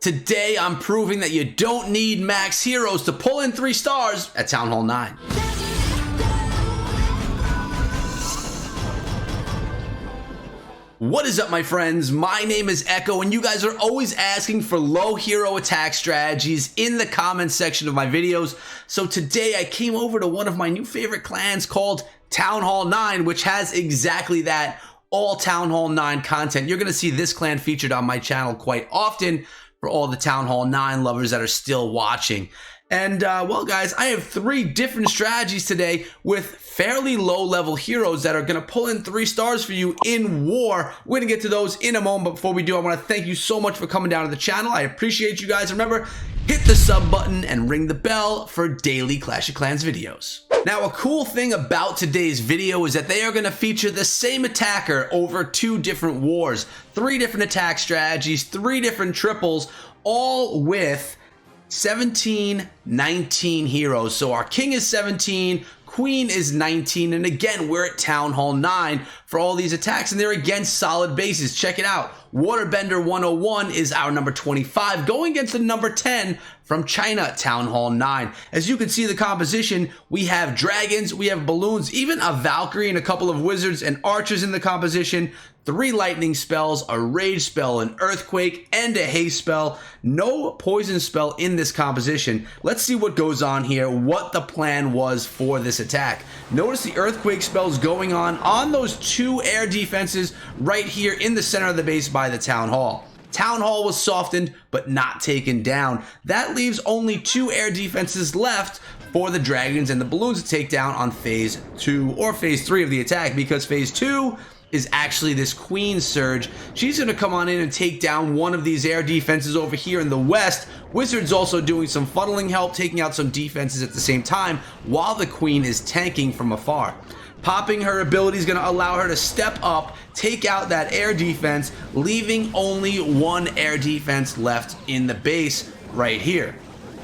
Today, I'm proving that you don't need max heroes to pull in 3 stars at Town Hall 9. What is up, my friends? My name is Echo, and you guys are always asking for low hero attack strategies in the comments section of my videos. So today, I came over to one of my new favorite clans called Town Hall 9, which has exactly that, all Town Hall 9 content. You're going to see this clan featured on my channel quite often for all the Town Hall 9 lovers that are still watching. And, well, guys, I have 3 different strategies today with fairly low-level heroes that are going to pull in 3 stars for you in war. We're going to get to those in a moment, but before we do, I want to thank you so much for coming down to the channel. I appreciate you guys. Remember, hit the sub button and ring the bell for daily Clash of Clans videos. Now, a cool thing about today's video is that they are going to feature the same attacker over 2 different wars, 3 different attack strategies, 3 different triples, all with 17, 19 heroes. So our king is 17, queen is 19, and again, we're at Town Hall 9 for all these attacks, and they're against solid bases. Check it out. Waterbender 101 is our number 25, going against the number 10 from China, Town Hall 9. As you can see the composition, we have dragons, we have balloons, even a Valkyrie and a couple of wizards and archers in the composition, 3 lightning spells, a rage spell, an earthquake, and a haste spell. No poison spell in this composition. Let's see what goes on here, what the plan was for this attack. Notice the earthquake spells going on those 2 air defenses right here in the center of the base by the Town Hall. Town Hall was softened, but not taken down. That leaves only 2 air defenses left for the dragons and the balloons to take down on phase 2 or phase 3 of the attack, because phase 2 is actually this queen surge. She's going to come on in and take down one of these air defenses over here in the west. Wizards also doing some funneling help, taking out some defenses at the same time, while the queen is tanking from afar. Popping her ability is going to allow her to step up, take out that air defense, leaving only 1 air defense left in the base right here.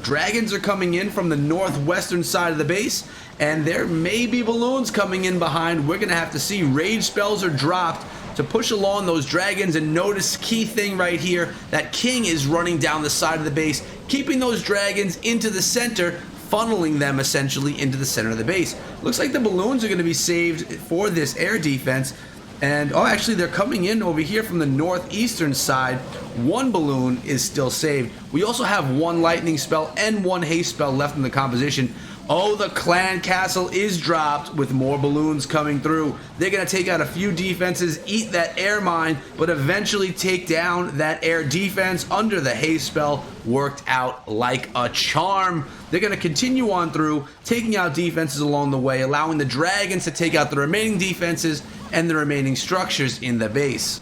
Dragons are coming in from the northwestern side of the base, and there may be balloons coming in behind. We're going to have to see. Rage spells are dropped to push along those dragons, and notice key thing right here, that king is running down the side of the base, keeping those dragons into the center, funneling them essentially into the center of the base. Looks like the balloons are going to be saved for this air defense. And, oh, actually, they're coming in over here from the northeastern side. 1 balloon is still saved. We also have 1 lightning spell and 1 haste spell left in the composition. Oh, the clan castle is dropped with more balloons coming through. They're going to take out a few defenses, eat that air mine, but eventually take down that air defense under the haste spell. Worked out like a charm. They're going to continue on through, taking out defenses along the way, allowing the dragons to take out the remaining defenses and the remaining structures in the base.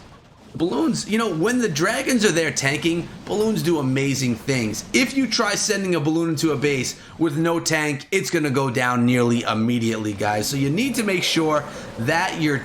Balloons, you know, when the dragons are there tanking, balloons do amazing things. If you try sending a balloon into a base with no tank, it's going to go down nearly immediately, guys. So you need to make sure that your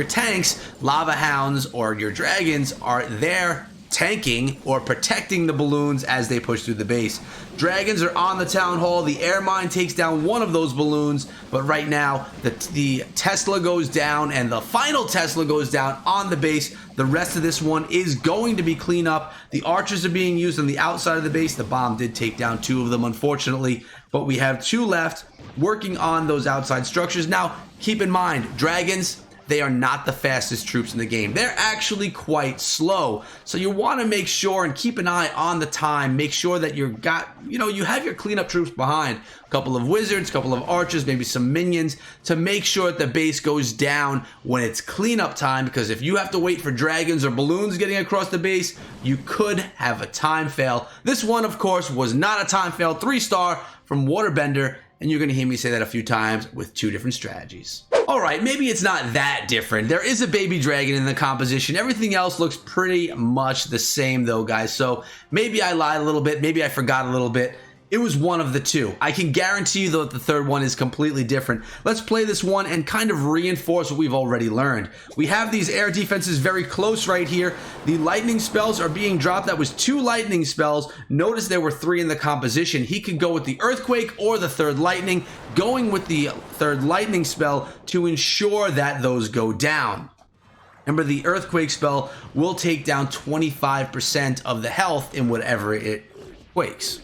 tanks, lava hounds, or your dragons are there tanking or protecting the balloons as they push through the base. Dragons are on the Town Hall. The air mine takes down 1 of those balloons, but right now the Tesla goes down and the final Tesla goes down on the base. The rest of this one is going to be cleanup. The archers are being used on the outside of the base. The bomb did take down 2 of them, unfortunately, but we have 2 left working on those outside structures. Now, keep in mind, dragons, they are not the fastest troops in the game. They're actually quite slow. So you want to make sure and keep an eye on the time. Make sure that you have your cleanup troops behind. A couple of wizards, a couple of archers, maybe some minions to make sure that the base goes down when it's cleanup time. Because if you have to wait for dragons or balloons getting across the base, you could have a time fail. This one, of course, was not a time fail. 3-star from Waterbender. And you're going to hear me say that a few times with 2 different strategies. Alright, maybe it's not that different. There is a baby dragon in the composition. Everything else looks pretty much the same though, guys. So maybe I lied a little bit. Maybe I forgot a little bit. It was one of the 2. I can guarantee you, though, that the third one is completely different. Let's play this one and kind of reinforce what we've already learned. We have these air defenses very close right here. The lightning spells are being dropped. That was 2 lightning spells. Notice there were 3 in the composition. He could go with the earthquake or the third lightning, going with the third lightning spell to ensure that those go down. Remember, the earthquake spell will take down 25% of the health in whatever it quakes.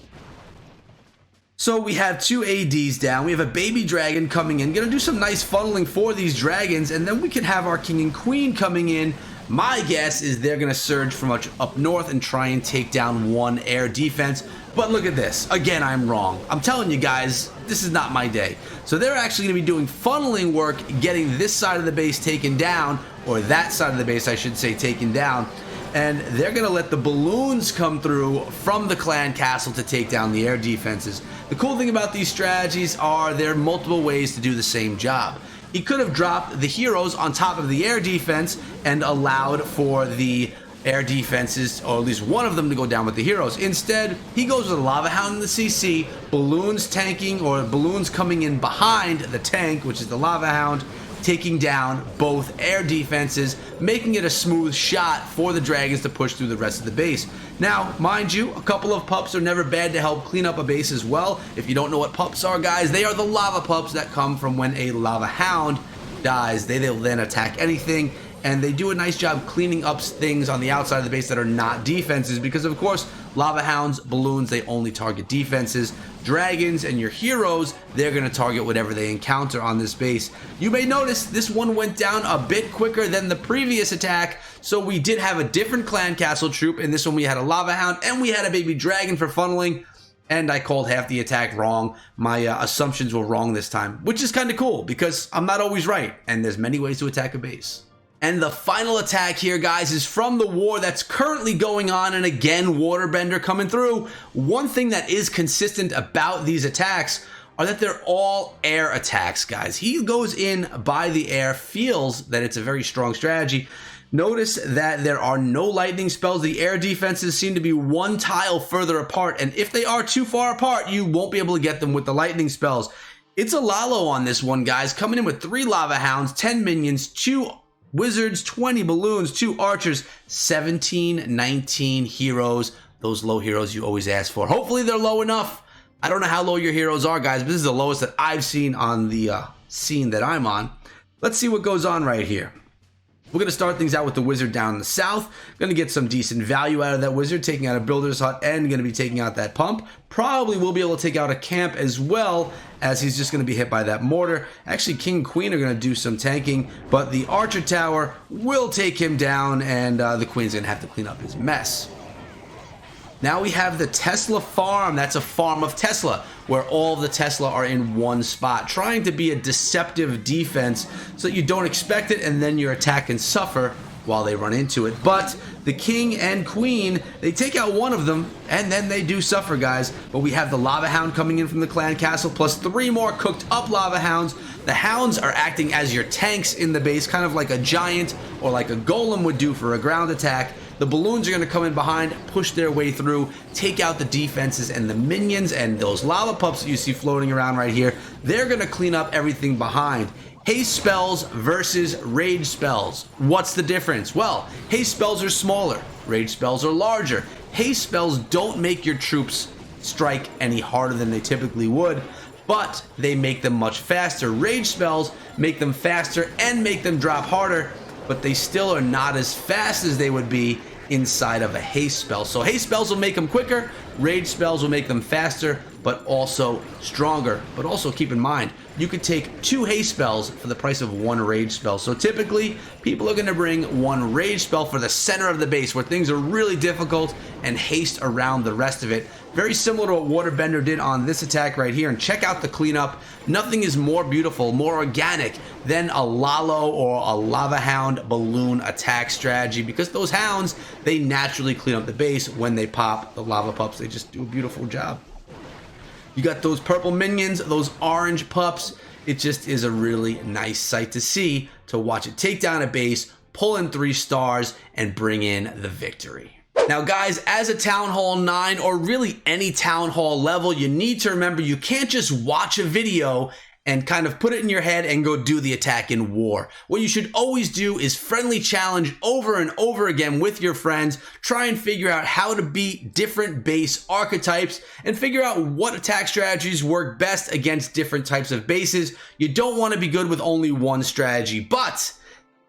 So we have 2 ADs down. We have a baby dragon coming in. Gonna do some nice funneling for these dragons, and then we can have our king and queen coming in. My guess is they're gonna surge from up north and try and take down 1 air defense. But look at this. Again, I'm wrong. I'm telling you guys, this is not my day. So they're actually gonna be doing funneling work, getting this side of the base taken down, or that side of the base, I should say, taken down. And they're gonna let the balloons come through from the clan castle to take down the air defenses. The cool thing about these strategies are there are multiple ways to do the same job. He could have dropped the heroes on top of the air defense and allowed for the air defenses, or at least one of them, to go down with the heroes. Instead, he goes with a lava hound in the CC, balloons tanking, or balloons coming in behind the tank, which is the lava hound, taking down both air defenses, making it a smooth shot for the dragons to push through the rest of the base. Now, mind you, a couple of pups are never bad to help clean up a base as well. If you don't know what pups are, guys, they are the lava pups that come from when a lava hound dies. They'll then attack anything, and they do a nice job cleaning up things on the outside of the base that are not defenses, because of course lava hounds, balloons, they only target defenses. Dragons and your heroes, they're going to target whatever they encounter on this base. You may notice this one went down a bit quicker than the previous attack, so we did have a different clan castle troop. In this one we had a lava hound and we had a baby dragon for funneling, and I called half the attack wrong. My assumptions were wrong this time, which is kind of cool because I'm not always right, and there's many ways to attack a base. And the final attack here, guys, is from the war that's currently going on, and again, Waterbender coming through. One thing that is consistent about these attacks are that they're all air attacks, guys. He goes in by the air, feels that it's a very strong strategy. Notice that there are no lightning spells. The air defenses seem to be 1 tile further apart, and if they are too far apart, you won't be able to get them with the lightning spells. It's a Lalo on this one, guys, coming in with 3 lava hounds, 10 minions, 2 wizards, 20 balloons, 2 archers, 17, 19 heroes. Those low heroes you always ask for. Hopefully they're low enough. I don't know how low your heroes are, guys, but this is the lowest that I've seen on the scene that I'm on. Let's see what goes on right here. We're going to start things out with the wizard down in the south. Going to get some decent value out of that wizard, taking out a builder's hut and going to be taking out that pump. Probably will be able to take out a camp as well, as he's just going to be hit by that mortar. Actually, king and queen are going to do some tanking, but the archer tower will take him down, and the queen's going to have to clean up his mess. Now we have the Tesla farm. That's a farm of Tesla, where all the Tesla are in one spot, trying to be a deceptive defense so that you don't expect it and then your attack can suffer while they run into it. But the king and queen, they take out one of them and then they do suffer, guys. But we have the lava hound coming in from the clan castle, plus 3 more cooked up lava hounds. The hounds are acting as your tanks in the base, kind of like a giant or like a golem would do for a ground attack. The balloons are going to come in behind, push their way through, take out the defenses, and the minions and those lava pups that you see floating around right here, they're going to clean up everything behind. Haste spells versus rage spells. What's the difference? Well, haste spells are smaller, rage spells are larger. Haste spells don't make your troops strike any harder than they typically would, but they make them much faster. Rage spells make them faster and make them drop harder, but they still are not as fast as they would be inside of a haste spell. So haste spells will make them quicker, rage spells will make them faster, but also stronger. But also keep in mind, you could take 2 haste spells for the price of 1 rage spell. So typically, people are going to bring 1 rage spell for the center of the base where things are really difficult, and haste around the rest of it. Very similar to what Waterbender did on this attack right here. And check out the cleanup. Nothing is more beautiful, more organic than a Lalo or a Lava Hound balloon attack strategy, because those hounds, they naturally clean up the base when they pop. The lava pups, they just do a beautiful job. You got those purple minions, those orange pups. It just is a really nice sight to see, to watch it take down a base, pull in 3 stars, and bring in the victory. Now guys, as a Town Hall 9 or really any Town Hall level, you need to remember you can't just watch a video and kind of put it in your head and go do the attack in war. What you should always do is friendly challenge over and over again with your friends. Try and figure out how to beat different base archetypes and figure out what attack strategies work best against different types of bases. You don't want to be good with only one strategy, but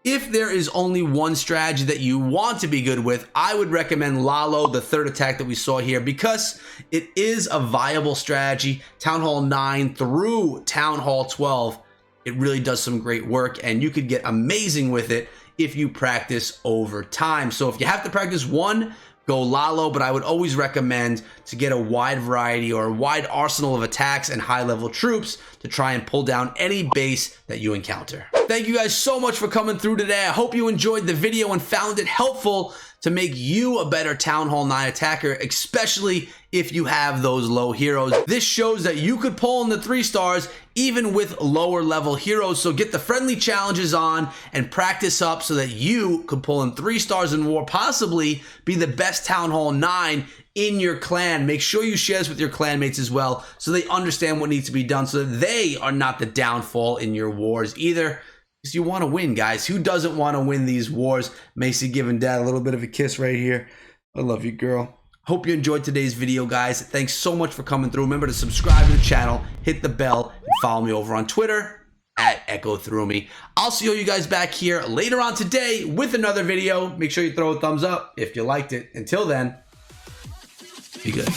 If there is only one strategy that you want to be good with, I would recommend Lalo, the third attack that we saw here, because it is a viable strategy. Town Hall 9 through Town Hall 12, it really does some great work, and you could get amazing with it if you practice over time. So if you have to practice one, go Lalo, but I would always recommend to get a wide variety or a wide arsenal of attacks and high-level troops to try and pull down any base that you encounter. Thank you guys so much for coming through today. I hope you enjoyed the video and found it helpful to make you a better Town Hall 9 attacker, especially if you have those low heroes. This shows that you could pull in the 3 stars even with lower level heroes. So get the friendly challenges on and practice up so that you could pull in 3 stars in war, possibly be the best Town Hall 9 in your clan. Make sure you share this with your clanmates as well so they understand what needs to be done so that they are not the downfall in your wars either. Because you want to win, guys. Who doesn't want to win these wars? Macy giving Dad a little bit of a kiss right here. I love you, girl. Hope you enjoyed today's video, guys. Thanks so much for coming through. Remember to subscribe to the channel, hit the bell, and follow me over on Twitter @EchoThroughMe. I'll see all you guys back here later on today with another video. Make sure you throw a thumbs up if you liked it. Until then, be good.